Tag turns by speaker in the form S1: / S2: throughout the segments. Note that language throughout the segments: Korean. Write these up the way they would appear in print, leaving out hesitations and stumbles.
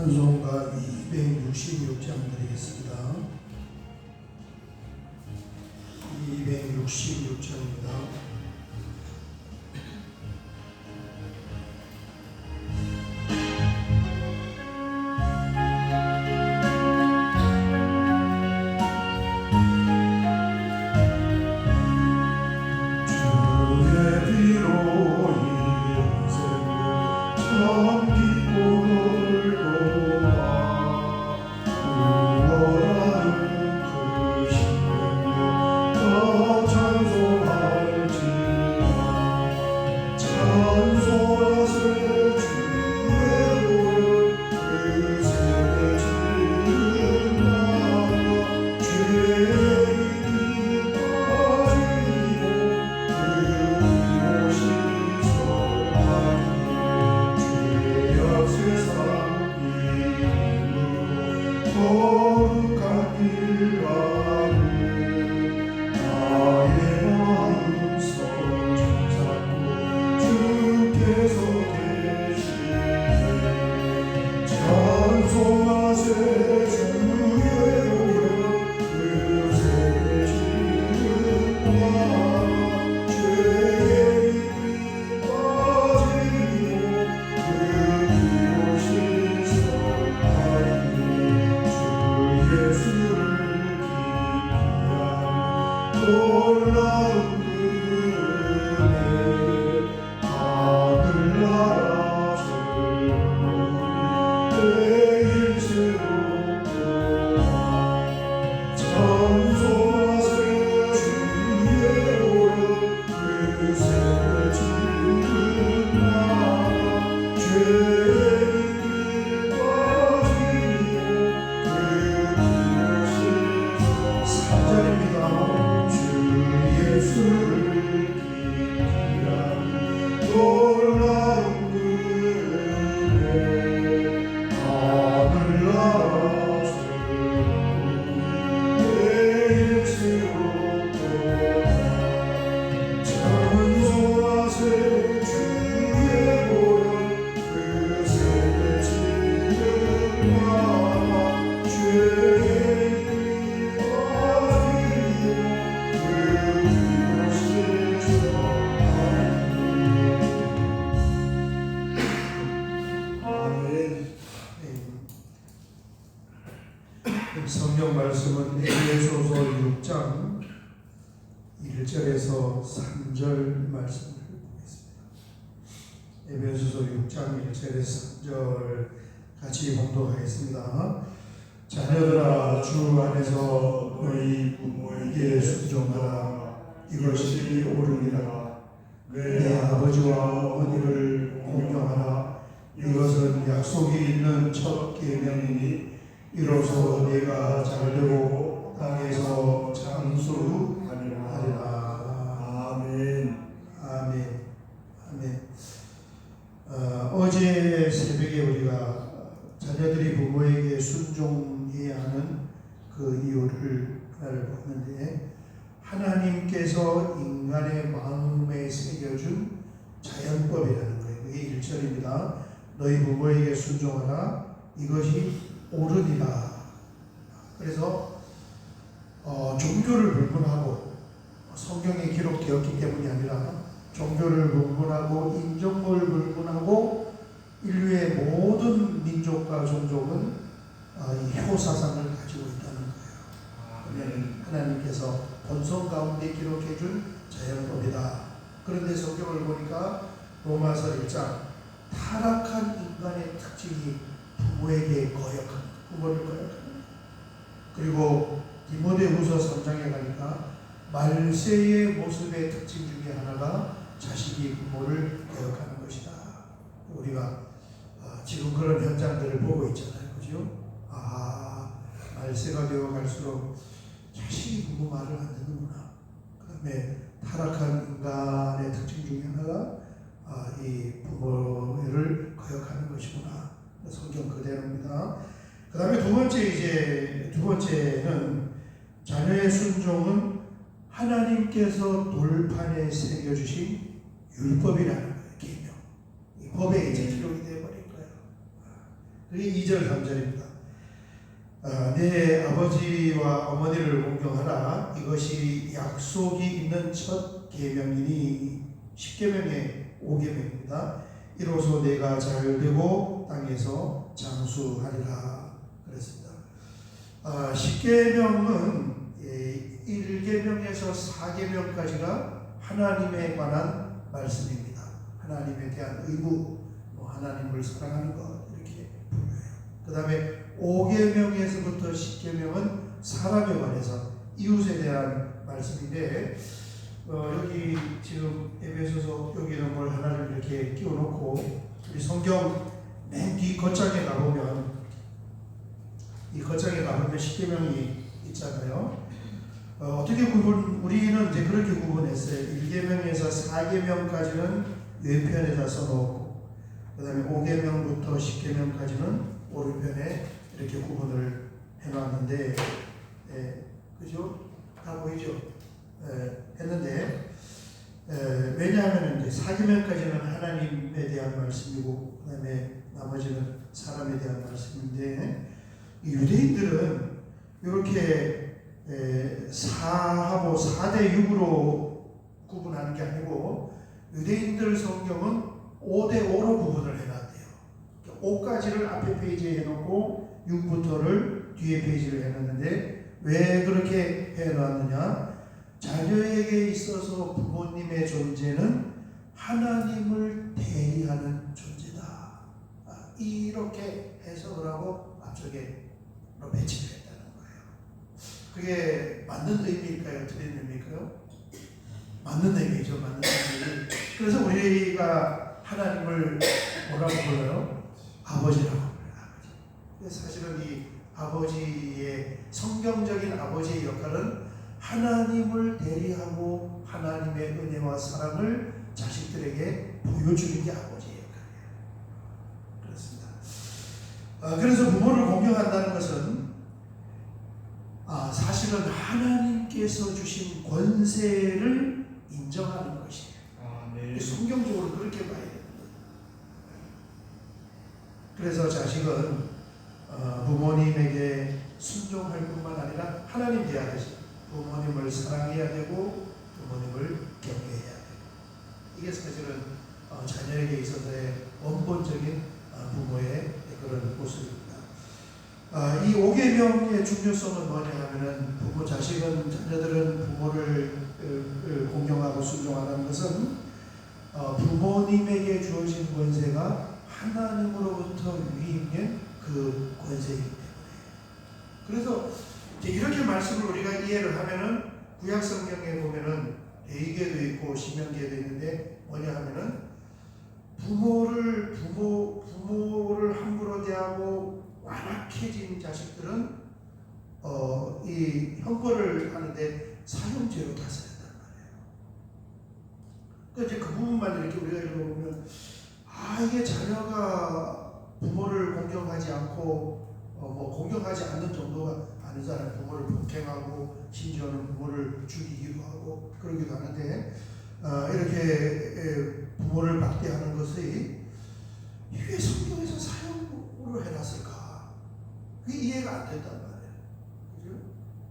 S1: 찬송가 266장 드리겠습니다. 266장입니다. 성경 말씀은 에베소서 6장 1절에서 3절 말씀을 보겠습니다. 에베소서 6장 1절에서 3절 같이 봉독하겠습니다. 자녀들아, 주 안에서 너희 부모에게 순종하라. 이것이 옳으니라. 내 아버지와 어머니를 공경하라. 이것은 약속이 있는 첫 계명이니 이로써 내가 잘되고 땅에서 장수하리라. 아멘. 아멘. 아멘. 어제 새벽에 우리가 자녀들이 부모에게 순종해야 하는 그 이유를 보는데, 하나님께서 인간의 마음에 새겨준 자연법이라는 거예요. 그게 1절입니다. 너희 부모에게 순종하라. 이것이 옳으니라. 그래서 종교를 불문하고, 성경에 기록되었기 때문이 아니라 종교를 불문하고 인종을 불문하고 인류의 모든 민족과 종족은 이 효사상을 가지고 있다는 거예요. 하나님께서 본성 가운데 기록해준 자연법이다. 그런데 성경을 보니까 로마서 1장 타락한 인간의 특징이 부모에게 거역합니다. 부모를 거역합니다. 그리고 디모데후서 3장에 가니까 말세의 모습의 특징 중에 하나가 자식이 부모를 거역하는 것이다. 우리가 지금 그런 현장들을 보고 있잖아요. 그죠? 말세가 되어 갈수록 자식이 부모 말을 안 듣는구나. 그 다음에 타락한 인간의 특징 중에 하나가 이 부모를 거역하는 것이구나. 성경 그대로입니다. 그 다음에 두 번째는 자녀의 순종은 하나님께서 돌판에 새겨주신 율법이라는 거예요. 계명. 이 법에 이제 기록이 되어버린 거예요. 그게 2절 3절입니다. 내 아버지와 어머니를 공경하라. 이것이 약속이 있는 첫 계명이니 10계명의 5계명입니다. 이로써 내가 잘되고 땅에서 장수하리라 그랬습니다. 10계명은 1계명에서 4계명까지가 하나님에 관한 말씀입니다. 하나님에 대한 의무, 하나님을 사랑하는 것 이렇게 불러요. 그 다음에 5계명에서부터 10계명은 사람에 관해서 이웃에 대한 말씀인데 여기 지금 에베소서 여기는 뭘 하나를 이렇게 끼워놓고 우리 성경 맨 뒤 겉장에 가보면 이 겉장에 가보면 10계명이 있잖아요. 어떻게 우리는 이제 그렇게 구분했어요. 1계명에서 4계명까지는 왼편에다 써놓고 그 다음에 5계명부터 10계명까지는 오른편에 이렇게 구분을 해놨는데 그죠? 다 보이죠? 했는데 왜냐하면 이제 4계명까지는 하나님에 대한 말씀이고 그 다음에 나머지는 사람에 대한 말씀인데 이 유대인들은 이렇게 4하고 4대 6으로 구분하는 게 아니고 유대인들 성경은 5대 5로 구분을 해놨대요. 5까지를 앞에 페이지에 해놓고 6부터를 뒤에 페이지를 해놨는데 왜 그렇게 해놨느냐? 자녀에게 있어서 부모님의 존재는 하나님을 대리하는 존재다. 이렇게 해석을 하고 앞쪽에 배치를 했다는 거예요. 그게 맞는 의미일까요? 틀린 의미일까요? 맞는 의미죠. 맞는 의미. 그래서 우리가 하나님을 뭐라고 불러요? 아버지라고 불러요. 아버지. 사실은 이 아버지의 성경적인 아버지의 역할은 하나님을 대리하고 하나님의 은혜와 사랑을 자식들에게 보여주는 게 아버지의 역할이에요. 그렇습니다. 그래서 부모를 공경한다는 것은 사실은 하나님께서 주신 권세를 인정하는 것이에요. 네. 성경적으로 그렇게 봐야 됩니다. 그래서 자식은 부모님에게 순종할 뿐만 아니라 하나님 대하듯이 부모님을 사랑해야 되고 부모님을 경외해야 되고 이게 사실은 자녀에게 있어서의 원본적인 부모의 그런 모습입니다. 이 5계명의 중요성은 뭐냐 하면은 부모, 자식은, 자녀들은 부모를 공경하고 순종하는 것은 부모님에게 주어진 권세가 하나님으로부터 위임된 그 권세이기 때문에. 그래서 이렇게 말씀을 우리가 이해를 하면은 구약 성경에 보면은 레위기에도 있고 신명기에도 있는데 뭐냐 하면은 부모를 함부로 대하고 완악해진 자식들은 이 형벌을 하는데 사형죄로 다스린단 말이에요. 그러니까 이제 그 부분만 이렇게 우리가 읽어보면 이게 자녀가 부모를 공경하지 않고 공경하지 않는 정도가 아니잖아요. 부모를 폭행하고 심지어는 부모를 죽이기도 하고 그러기도 하는데 이렇게 부모를 박대하는 것이 왜 성경에서 사형으로 해놨을까? 그게 이해가 안 된단 말이에요. 그죠?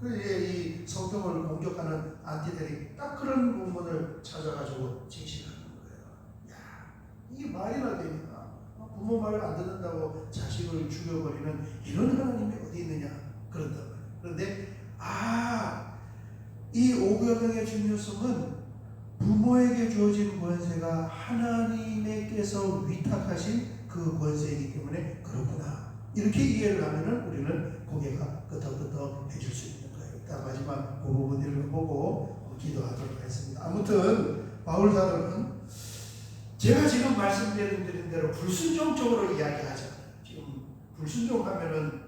S1: 그래서 이 성경을 공격하는 안티들이 딱 그런 부분을 찾아가지고 제시하는 거예요. 야, 이게 말이나 되냐? 부모 말 안 듣는다고 자식을 죽여버리는 이런 하나님이 어디 있느냐? 그런단 말이에요. 그런데 이 5계명의 중요성은 부모에게 주어진 권세가 하나님께서 위탁하신 그 권세이기 때문에 그렇구나. 이렇게 이해를 하면은 우리는 고개가 끄덕끄덕 해줄 수 있는 거예요. 일단 마지막 그 부분을 보고 기도하도록 하겠습니다. 아무튼 바울 사도는 제가 지금 말씀드린 대로 불순종적으로 이야기하잖아요. 지금 불순종하면은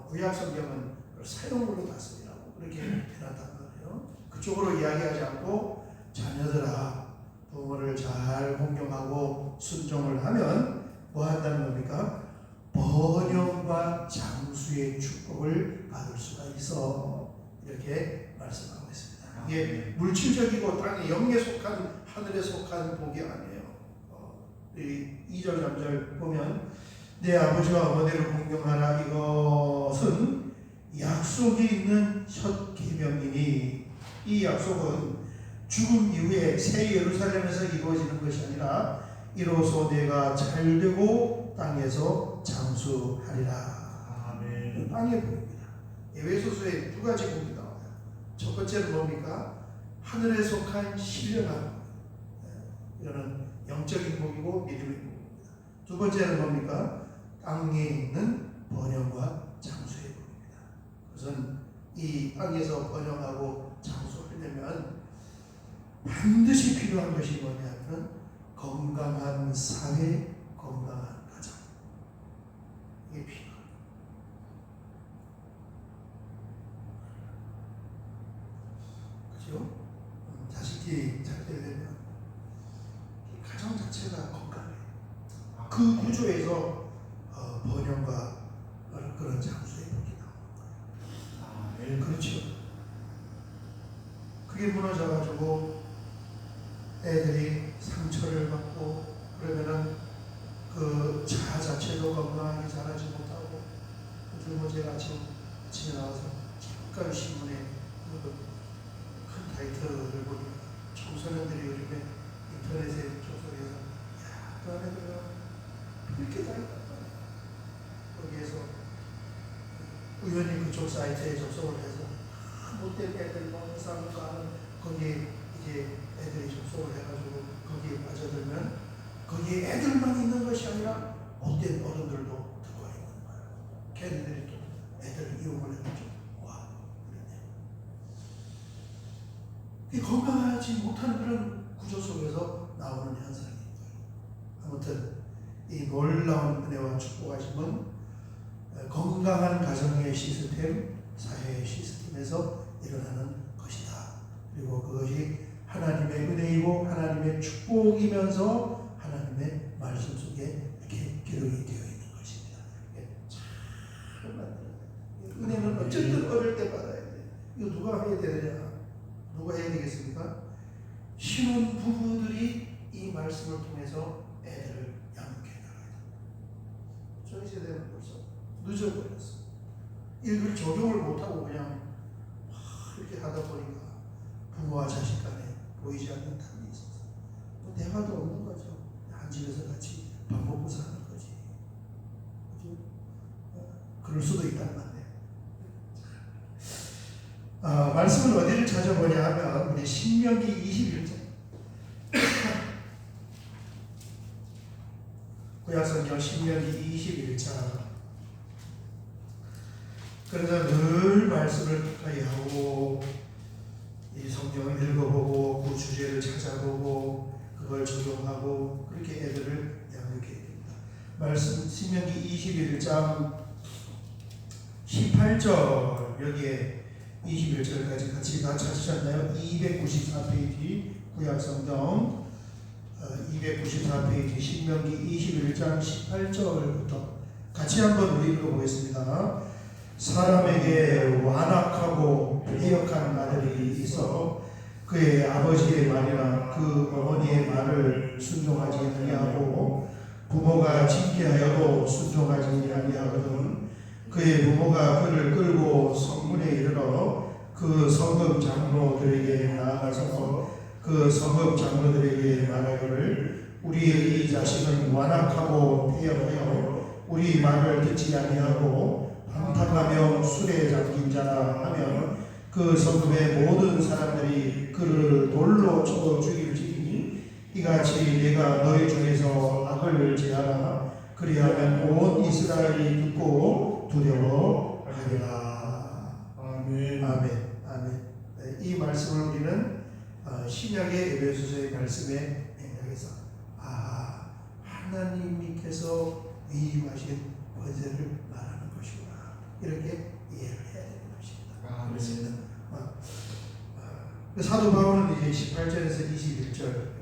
S1: 구약 성경은 사형으로 다스리라고 그렇게 해놨단 말이에요. 그쪽으로 이야기하지 않고 자녀들아 부모를 잘 공경하고 순종을 하면 뭐 한다는 겁니까? 번영과 장수의 축복을 받을 수가 있어. 이렇게 말씀하고 있습니다. 이게 물질적이고 땅에 영에 속한 하늘에 속한 복이 아니에요. 이 2절 3절 보면 내 아버지와 어머니를 공경하라. 이것은 약속이 있는 첫 계명이니 이 약속은 죽음 이후에 새 예루살렘에서 이루어지는 것이 아니라 이로써 내가 잘되고 땅에서 장수하리라.
S2: 아멘.
S1: 땅의 복입니다. 에베소서에 두 가지 복이 나와요. 첫 번째는 뭡니까? 하늘에 속한 신령한 복. 이거는 영적인 복이고 믿음의 복입니다. 두 번째는 뭡니까? 땅에 있는 번영과 장수의 복입니다. 그것은 이 땅에서 번영하고 장수하려면 반드시 필요한 것이 뭐냐면 건강한 사회, 건강한 가정. 이게 필요합니다. 그죠? 자식이 잘 되려면 가정 자체가 건강해요. 그 구조에서 번영과 그런 장수의 복이 나오는 거예요. 그렇죠. 그게 무너져가지고 애들이 상처를 받고 그러면은 그 자아 자체도 건강하게 자라지 못하고 그리고 제가 아침에 나와서 잠깐 신문에 큰 타이틀을 보니 청소년들이 요즘에 인터넷에 접속해서 야, 그 안에들은 이렇게 다녔다. 거기에서 우연히 그쪽 사이트에 접속을 해서 못된 애들 뭐 이상한 거 하는 거기에 이제 애들이 접속을 해가지고 거기에 빠져들면 거기에 애들만 있는 것이 아니라 못된 어른들도 들어와 있는 거예요. 걔네들이 또 애들을 이용을 해가지고 와 그러네. 건강하지 못한 그런 구조 속에서 나오는 현상인 거예요. 아무튼 이 놀라운 은혜와 축복하심은 건강한 가정의 시스템, 사회의 시스템에서 일어나는 것이다. 그리고 그것이 하나님의 은혜이고 하나님의 축복이면서 하나님의 말씀 속에 이렇게 기록이 되어 있는 것입니다. 참 만들어요. 은혜는 어쨌든 어릴 때 받아야 돼. 이거 누가 해야 되느냐? 누가 해야 되겠습니까? 신혼 부부들이 이 말씀을 통해서 애들을 양육해 나가야 돼. 저희 세대는 벌써 늦어버렸어. 이걸 적용을 못하고 그냥 이렇게 하다 보니까 부모와 자식 간에 보이지 않는 탐이 있어서 뭐 대화도 없는 거죠. 한 집에서 같이 밥 먹고 사는 거지. 그죠? 그럴 수도 있단 말이에요. 말씀은 어디를 찾아보냐 하면 우리 신명기 21장 구약성경 신명기 21장. 그래서 늘 말씀을 가까이 하고 이 성경을 읽어보고 그 주제를 찾아보고 그걸 적용하고 그렇게 애들을 양육해야 됩니다. 말씀 신명기 21장 18절 여기에 21절까지 같이 다 찾으셨나요? 294페이지 구약성경 294페이지 신명기 21장 18절부터 같이 한번 우리 읽어보겠습니다. 사람에게 완악하고 패역한 아들이 있어 그의 아버지의 말이나 그 어머니의 말을 순종하지 아니하고 부모가 징계하여도 순종하지 아니하거든 그의 부모가 그를 끌고 성문에 이르러 그 성읍 장로들에게 나아가서 그 성읍 장로들에게 말하기를 우리의 이 자식은 완악하고 패역하여 우리 말을 듣지 아니하고 방탕하며 술에 잠긴 자라 하면 그 성읍의 모든 사람들이 그를 돌로 쳐 죽일지니 이같이 내가 너희 중에서 악을 제하라 그리하면 온 이스라엘이 듣고 두려워하리라.
S2: 아멘.
S1: 아멘. 아멘. 이 말씀을 우리는 신약의 에베소서의 말씀에 맥락에서 하나님께서 위임하신 권세를 말하는 것이구나 이렇게 이해를 해야 되는 것입니다. 그렇습니다. 사도 바울은 이제 18절에서 21절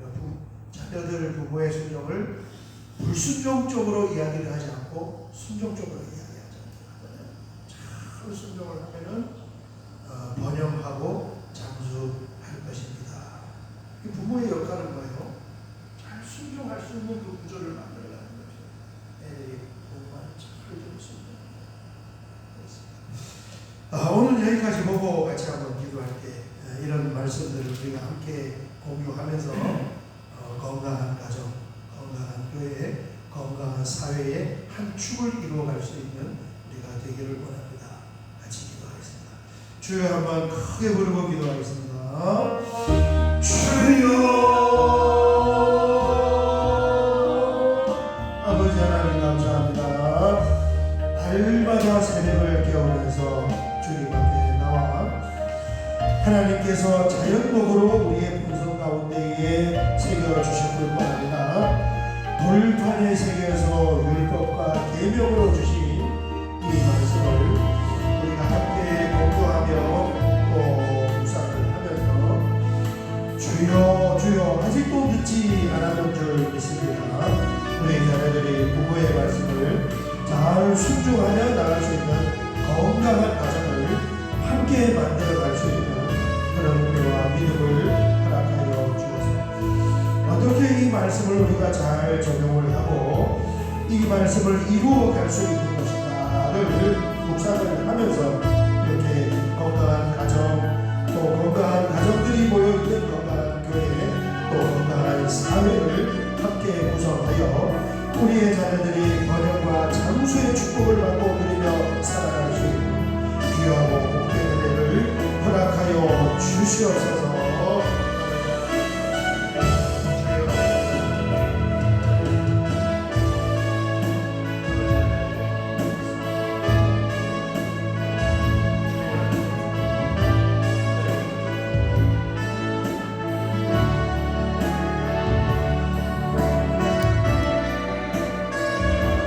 S1: 자녀들 부모의 순종을 불순종적으로 이야기를 하지 않고 순종적으로 이야기하잖아요. 참 순종을 하면은 번영하고 장수할 것입니다. 부모의 역할은 뭐예요? 잘 순종할 수 있는 그 구조를 만들어가는 거죠. 애들이 부모가 여기까지 보고 같이 한번 기도할게. 이런 말씀들을 우리가 함께 공유하면서 건강한 가정, 건강한 교회, 건강한 사회의 한 축을 이루어갈 수 있는 우리가 되기를 원합니다. 같이 기도하겠습니다. 주여 한번 크게 부르고 기도하겠습니다. 주여. 아버지 하나님 감사합니다. 날마다 새벽을 깨우면서 주님 앞에 나와 하나님께서 자연복으로 우리의 본성 가운데에 새겨주셨을 뿐아니라 돌판에 새겨서 율법과 계명으로 주신 이 말씀을 우리가 함께 공부하며 또 묵상을 하면서 주여 주여 아직도 듣지 않았던 줄 믿습니다. 우리 자녀들이 부모의 말씀을 잘 순종하며 나갈 수 있는 건강한 가정을 함께 만들어갈 수 있는 그런 은혜와 믿음을 허락하여 주옵소서. 어떻게 이 말씀을 우리가 잘 적용을 하고 이 말씀을 이루어갈 수 있는 것인가를 묵상을 하면서 이렇게 건강한 가정, 또 건강한 가정들이 모여있는 건강한 교회, 또 건강한 사회를 함께 구성하여 우리의 자녀들이 번영과 장수의 축복을 받고 누리며 살아갈 수 있는 귀하고 복된 은혜를 허락하여 주시옵소서.